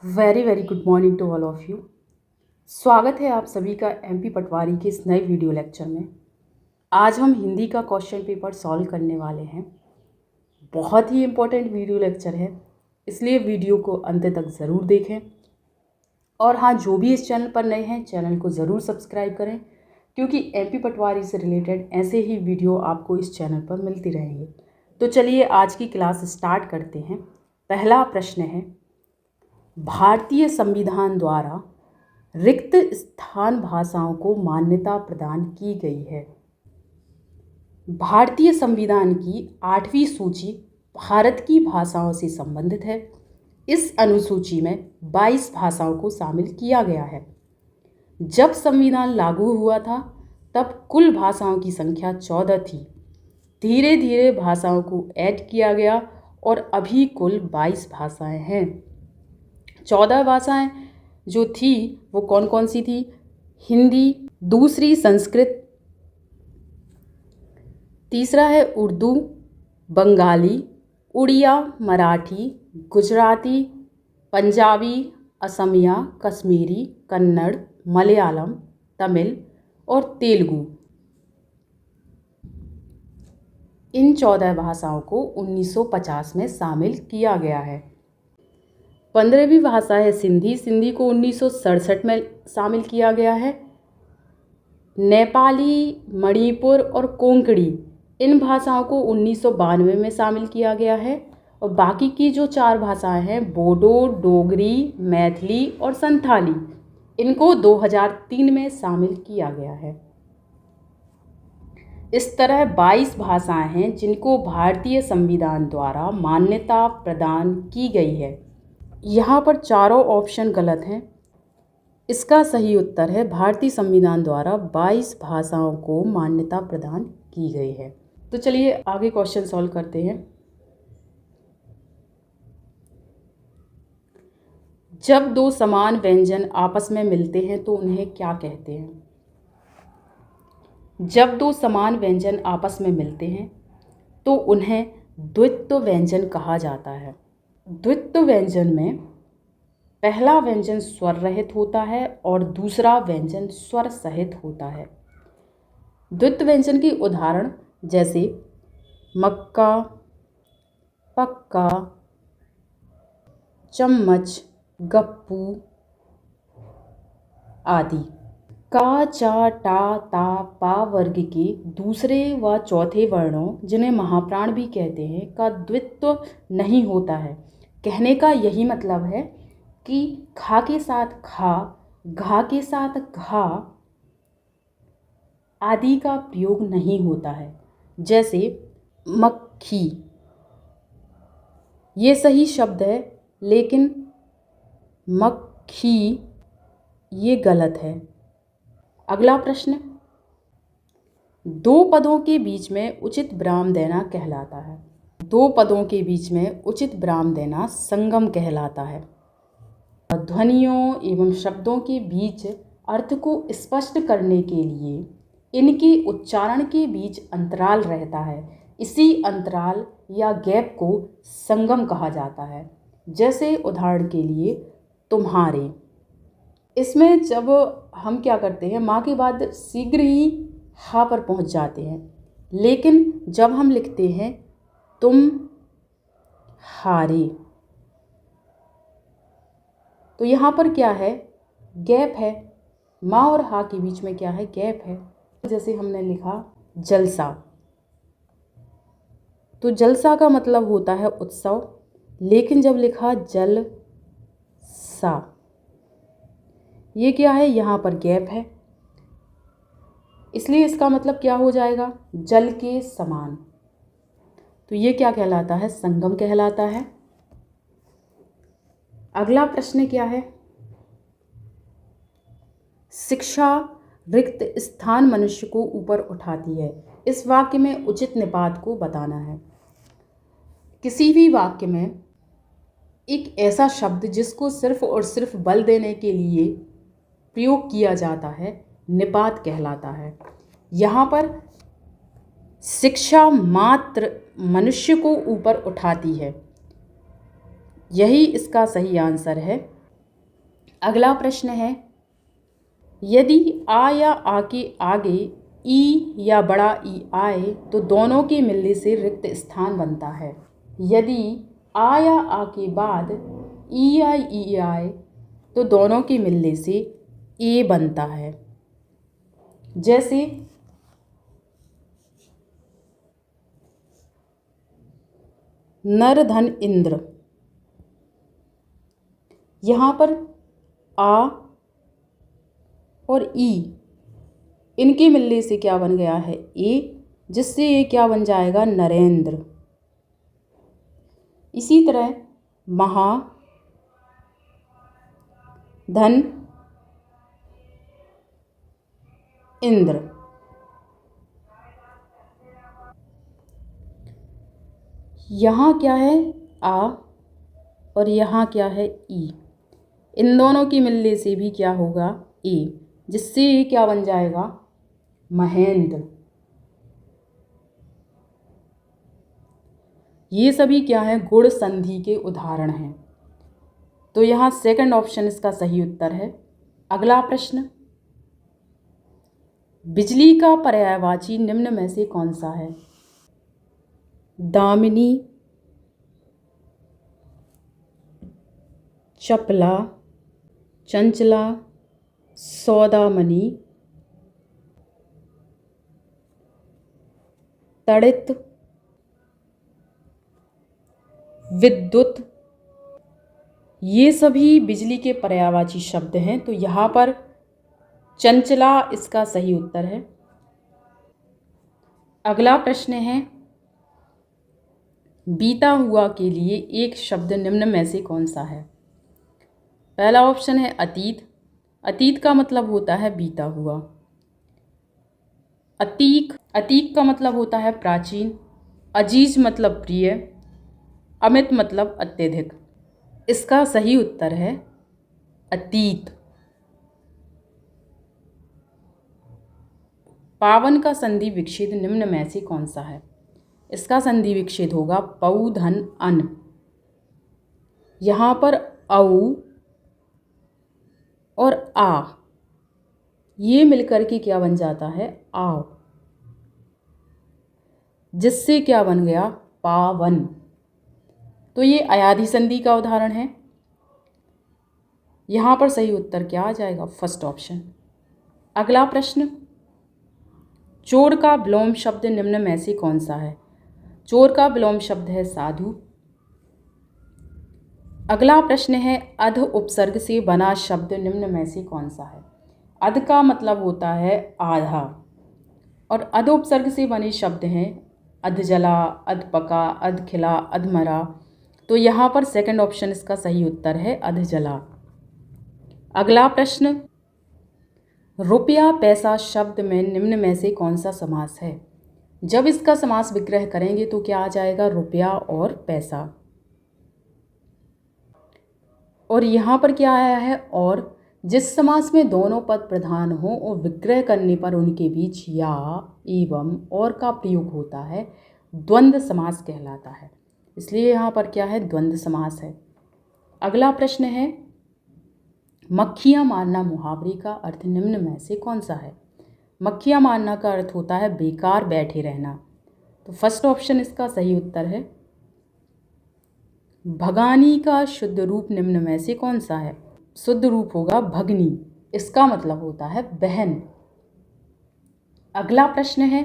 Very very good morning to all of you. स्वागत है आप सभी का एमपी पटवारी के इस नए वीडियो लेक्चर में। आज हम हिंदी का क्वेश्चन पेपर सॉल्व करने वाले हैं। बहुत ही इम्पोर्टेंट वीडियो लेक्चर है, इसलिए वीडियो को अंत तक ज़रूर देखें। और हाँ, जो भी इस चैनल पर नए हैं चैनल को ज़रूर सब्सक्राइब करें, क्योंकि एमपी पटवारी से रिलेटेड ऐसे ही वीडियो आपको इस चैनल पर मिलती रहेंगे। तो चलिए आज की क्लास स्टार्ट करते हैं। पहला प्रश्न है, भारतीय संविधान द्वारा रिक्त स्थान भाषाओं को मान्यता प्रदान की गई है। भारतीय संविधान की 8वीं सूची भारत की भाषाओं से संबंधित है। इस अनुसूची में 22 भाषाओं को शामिल किया गया है। जब संविधान लागू हुआ था तब कुल भाषाओं की संख्या 14 थी। धीरे धीरे भाषाओं को ऐड किया गया और अभी कुल 22 भाषाएं हैं। 14 भाषाएं जो थी वो कौन कौन सी थी? हिंदी, दूसरी संस्कृत, तीसरा है उर्दू, बंगाली, उड़िया, मराठी, गुजराती, पंजाबी, असमिया, कश्मीरी, कन्नड़, मलयालम, तमिल और तेलुगु। इन 14 भाषाओं को 1950 में शामिल किया गया है। 15वीं भाषा है सिंधी। सिंधी को 1967 में शामिल किया गया है। नेपाली, मणिपुर और कोंकणी इन भाषाओं को 1992 में शामिल किया गया है। और बाकी की जो 4 भाषाएं हैं, बोडो, डोगरी, मैथिली और संथाली, इनको 2003 में शामिल किया गया है। इस तरह 22 भाषाएं हैं जिनको भारतीय संविधान द्वारा मान्यता प्रदान की गई है। यहाँ पर चारों ऑप्शन गलत हैं। इसका सही उत्तर है भारतीय संविधान द्वारा 22 भाषाओं को मान्यता प्रदान की गई है। तो चलिए आगे क्वेश्चन सॉल्व करते हैं। जब दो समान व्यंजन आपस में मिलते हैं तो उन्हें क्या कहते हैं? जब दो समान व्यंजन आपस में मिलते हैं तो उन्हें द्वित्व व्यंजन कहा जाता है। द्वित्व व्यंजन में पहला व्यंजन स्वर रहित होता है और दूसरा व्यंजन स्वर सहित होता है। द्वित्व व्यंजन की उदाहरण जैसे मक्का, पक्का, चम्मच, गप्पू आदि। का, चा, टा, ता, पा वर्ग के दूसरे व चौथे वर्णों, जिन्हें महाप्राण भी कहते हैं, का द्वित्व नहीं होता है। कहने का यही मतलब है कि खा के साथ खा, घा के साथ घा आदि का प्रयोग नहीं होता है। जैसे मक्खी, ये सही शब्द है, लेकिन मक्खी ये गलत है। अगला प्रश्न, दो पदों के बीच में उचित विराम देना कहलाता है। दो पदों के बीच में उचित विराम देना संगम कहलाता है। ध्वनियों एवं शब्दों के बीच अर्थ को स्पष्ट करने के लिए इनके उच्चारण के बीच अंतराल रहता है। इसी अंतराल या गैप को संगम कहा जाता है। जैसे उदाहरण के लिए तुम्हारे, इसमें जब हम क्या करते हैं, माँ के बाद शीघ्र ही हा पर पहुँच जाते हैं, लेकिन जब हम लिखते हैं तुम हारे, तो यहाँ पर क्या है? गैप है। माँ और हा के बीच में क्या है? गैप है। जैसे हमने लिखा जलसा, तो जलसा का मतलब होता है उत्सव, लेकिन जब लिखा जल सा, ये क्या है? यहाँ पर गैप है, इसलिए इसका मतलब क्या हो जाएगा? जल के समान। तो ये क्या कहलाता है? संगम कहलाता है। अगला प्रश्न क्या है? शिक्षा रिक्त स्थान मनुष्य को ऊपर उठाती है। इस वाक्य में उचित निपात को बताना है। किसी भी वाक्य में एक ऐसा शब्द जिसको सिर्फ और सिर्फ बल देने के लिए प्रयोग किया जाता है, निपात कहलाता है। यहाँ पर शिक्षा मात्र मनुष्य को ऊपर उठाती है, यही इसका सही आंसर है। अगला प्रश्न है, यदि आ या आ के आगे ई या बड़ा ई आए तो दोनों के मिलने से रिक्त स्थान बनता है। यदि आ या आ के बाद ई या ई आए तो दोनों के मिलने से ए बनता है। जैसे नर धन इंद्र, यहाँ पर आ और ई इनके मिलने से क्या बन गया है, ए, जिससे ये क्या बन जाएगा, नरेंद्र। इसी तरह महा धन इंद्र, यहाँ क्या है, आ और यहाँ क्या है, ई, इन दोनों के मिलने से भी क्या होगा, ए, जिससे ये क्या बन जाएगा, महेंद्र। ये सभी क्या है, गुण संधि के उदाहरण हैं। तो यहाँ सेकंड ऑप्शन इसका सही उत्तर है। अगला प्रश्न, बिजली का पर्यायवाची निम्न में से कौन सा है। दामिनी, चपला, चंचला, सौदामणि, तड़ित, विद्युत, ये सभी बिजली के पर्यायवाची शब्द हैं। तो यहाँ पर चंचला इसका सही उत्तर है। अगला प्रश्न है, बीता हुआ के लिए एक शब्द निम्न में से कौन सा है। पहला ऑप्शन है अतीत, अतीत का मतलब होता है बीता हुआ। अतीक, अतीक का मतलब होता है प्राचीन। अजीज मतलब प्रिय। अमित मतलब अत्यधिक। इसका सही उत्तर है अतीत। पावन का संधि विच्छेद निम्न में से कौन सा है। इसका संधि विच्छेद होगा पऊ धन अन। यहाँ पर औ और आ ये मिलकर के क्या बन जाता है, आओ, जिससे क्या बन गया, पावन। तो ये अयाधि संधि का उदाहरण है। यहाँ पर सही उत्तर क्या आ जाएगा, फर्स्ट ऑप्शन। अगला प्रश्न, चोर का विलोम शब्द निम्न में से कौन सा है। चोर का विलोम शब्द है साधु। अगला प्रश्न है, अध उपसर्ग से बना शब्द निम्न में से कौन सा है। अध का मतलब होता है आधा और अध उपसर्ग से बने शब्द हैं अधजला, अधपका, अधखिला, अधमरा। तो यहाँ पर सेकंड ऑप्शन इसका सही उत्तर है अधजला। अगला प्रश्न, रुपया पैसा शब्द में निम्न में से कौन सा समास है। जब इसका समास विग्रह करेंगे तो क्या आ जाएगा, रुपया और पैसा। और यहाँ पर क्या आया है, और जिस समास में दोनों पद प्रधान हो और विग्रह करने पर उनके बीच या, एवं, और का प्रयोग होता है, द्वंद्व समास कहलाता है। इसलिए यहाँ पर क्या है, द्वंद्व समास है। अगला प्रश्न है, मक्खियाँ मारना मुहावरे का अर्थ निम्न में से कौन सा है। मक्खियाँ मारना का अर्थ होता है बेकार बैठे रहना। तो फर्स्ट ऑप्शन इसका सही उत्तर है। भगानी का शुद्ध रूप निम्न में से कौन सा है। शुद्ध रूप होगा भगनी। इसका मतलब होता है बहन। अगला प्रश्न है,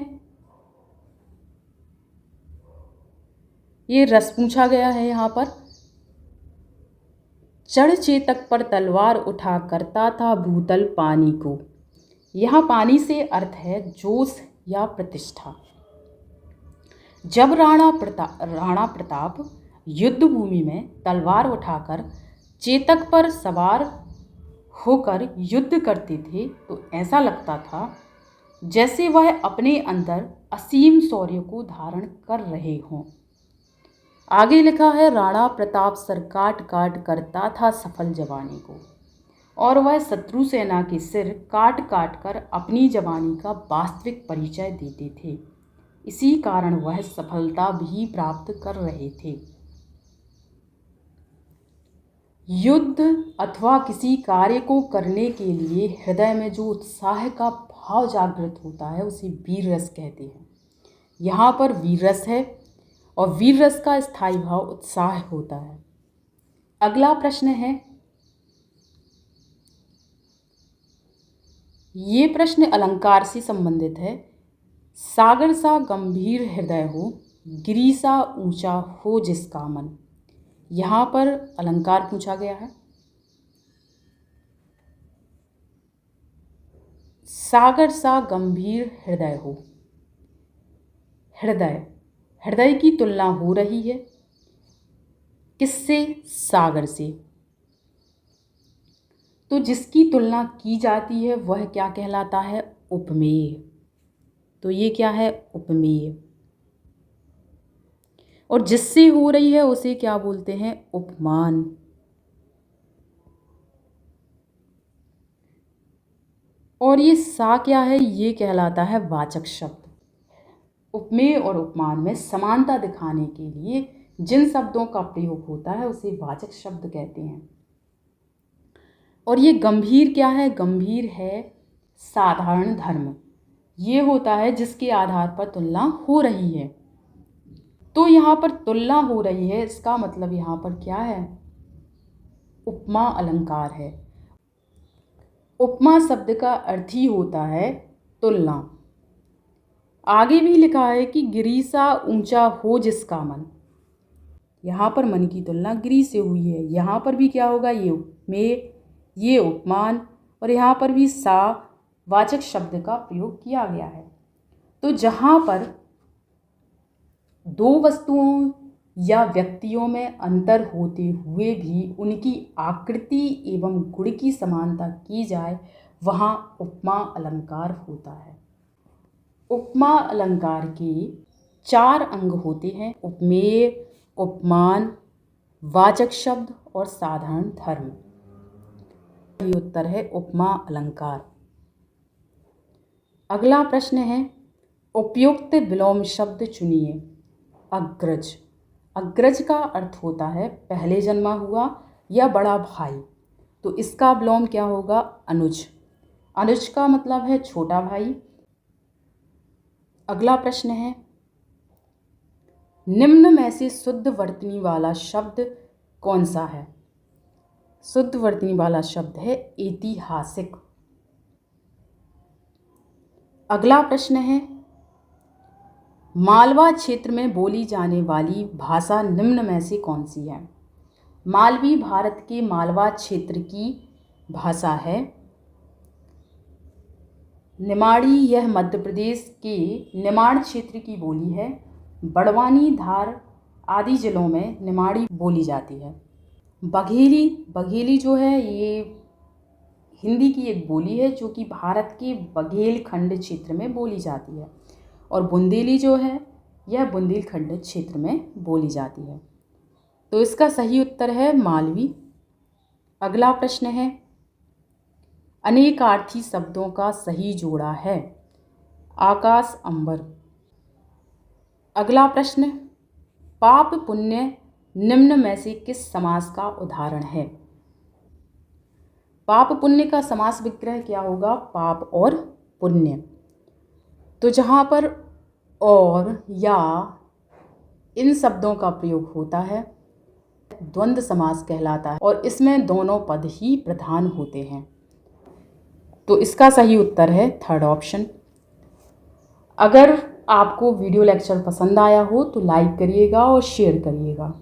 ये रस पूछा गया है। यहाँ पर चढ़ चेतक पर तलवार उठा करता था भूतल पानी को। यहाँ पानी से अर्थ है जोश या प्रतिष्ठा। जब राणा प्रताप युद्ध भूमि में तलवार उठाकर चेतक पर सवार होकर युद्ध करते थे तो ऐसा लगता था जैसे वह अपने अंदर असीम शौर्य को धारण कर रहे हों। आगे लिखा है, राणा प्रताप सर काट काट करता था सफल जवानी को, और वह शत्रु सेना के सिर काट काट कर अपनी जवानी का वास्तविक परिचय देते थे। इसी कारण वह सफलता भी प्राप्त कर रहे थे। युद्ध अथवा किसी कार्य को करने के लिए हृदय में जो उत्साह का भाव जागृत होता है उसे वीर रस कहते हैं। यहाँ पर वीर रस है और वीर रस का स्थायी भाव उत्साह होता है। अगला प्रश्न है, ये प्रश्न अलंकार से संबंधित है। सागर सा गंभीर हृदय हो, गिरि सा ऊंचा हो जिसका मन। यहाँ पर अलंकार पूछा गया है। सागर सा गंभीर हृदय हो, हृदय, हृदय की तुलना हो रही है किससे? सागर से। तो जिसकी तुलना की जाती है वह क्या कहलाता है? उपमेय। तो ये क्या है? उपमेय। और जिससे हो रही है उसे क्या बोलते हैं? उपमान। और ये सा क्या है? ये कहलाता है वाचक शब्द। उपमेय और उपमान में समानता दिखाने के लिए जिन शब्दों का प्रयोग होता है उसे वाचक शब्द कहते हैं। और ये गंभीर क्या है? गंभीर है साधारण धर्म। ये होता है जिसके आधार पर तुलना हो रही है। तो यहाँ पर तुलना हो रही है, इसका मतलब यहाँ पर क्या है? उपमा अलंकार है। उपमा शब्द का अर्थ ही होता है तुलना। आगे भी लिखा है कि गिरि सा ऊंचा हो जिसका मन। यहाँ पर मन की तुलना गिरि से हुई है। यहाँ पर भी क्या होगा? ये उपमेय, ये उपमान, और यहाँ पर भी सा वाचक शब्द का प्रयोग किया गया है। तो जहाँ पर दो वस्तुओं या व्यक्तियों में अंतर होते हुए भी उनकी आकृति एवं गुण की समानता की जाए वहाँ उपमा अलंकार होता है। उपमा अलंकार के 4 अंग होते हैं: उपमेय, उपमान, वाचक शब्द और साधारण धर्म। ये उत्तर है उपमा अलंकार। अगला प्रश्न है, उपयुक्त विलोम शब्द चुनिए। अग्रज। अग्रज का अर्थ होता है पहले जन्मा हुआ या बड़ा भाई। तो इसका विलोम क्या होगा? अनुज। अनुज का मतलब है छोटा भाई। अगला प्रश्न है, निम्न में से शुद्ध वर्तनी वाला शब्द कौन सा है? शुद्ध वर्तनी वाला शब्द है ऐतिहासिक। अगला प्रश्न है, मालवा क्षेत्र में बोली जाने वाली भाषा निम्न में से कौन सी है? मालवी भारत के मालवा क्षेत्र की भाषा है। निमाड़ी, यह मध्य प्रदेश के निमाड़ क्षेत्र की बोली है। बड़वानी, धार आदि जिलों में निमाड़ी बोली जाती है। बघेली, बघेली जो है ये हिंदी की एक बोली है जो कि भारत के बघेलखंड क्षेत्र में बोली जाती है। और बुंदेली जो है यह बुंदेलखंड क्षेत्र में बोली जाती है। तो इसका सही उत्तर है मालवी। अगला प्रश्न है, अनेकार्थी शब्दों का सही जोड़ा है। आकाश, अंबर। अगला प्रश्न, पाप पुण्य निम्न में से किस समास का उदाहरण है? पाप पुण्य का समास विग्रह क्या होगा? पाप और पुण्य। तो जहाँ पर और या इन शब्दों का प्रयोग होता है द्वंद्व समास कहलाता है और इसमें दोनों पद ही प्रधान होते हैं। तो इसका सही उत्तर है थर्ड ऑप्शन। अगर आपको वीडियो लेक्चर पसंद आया हो तो लाइक करिएगा और शेयर करिएगा।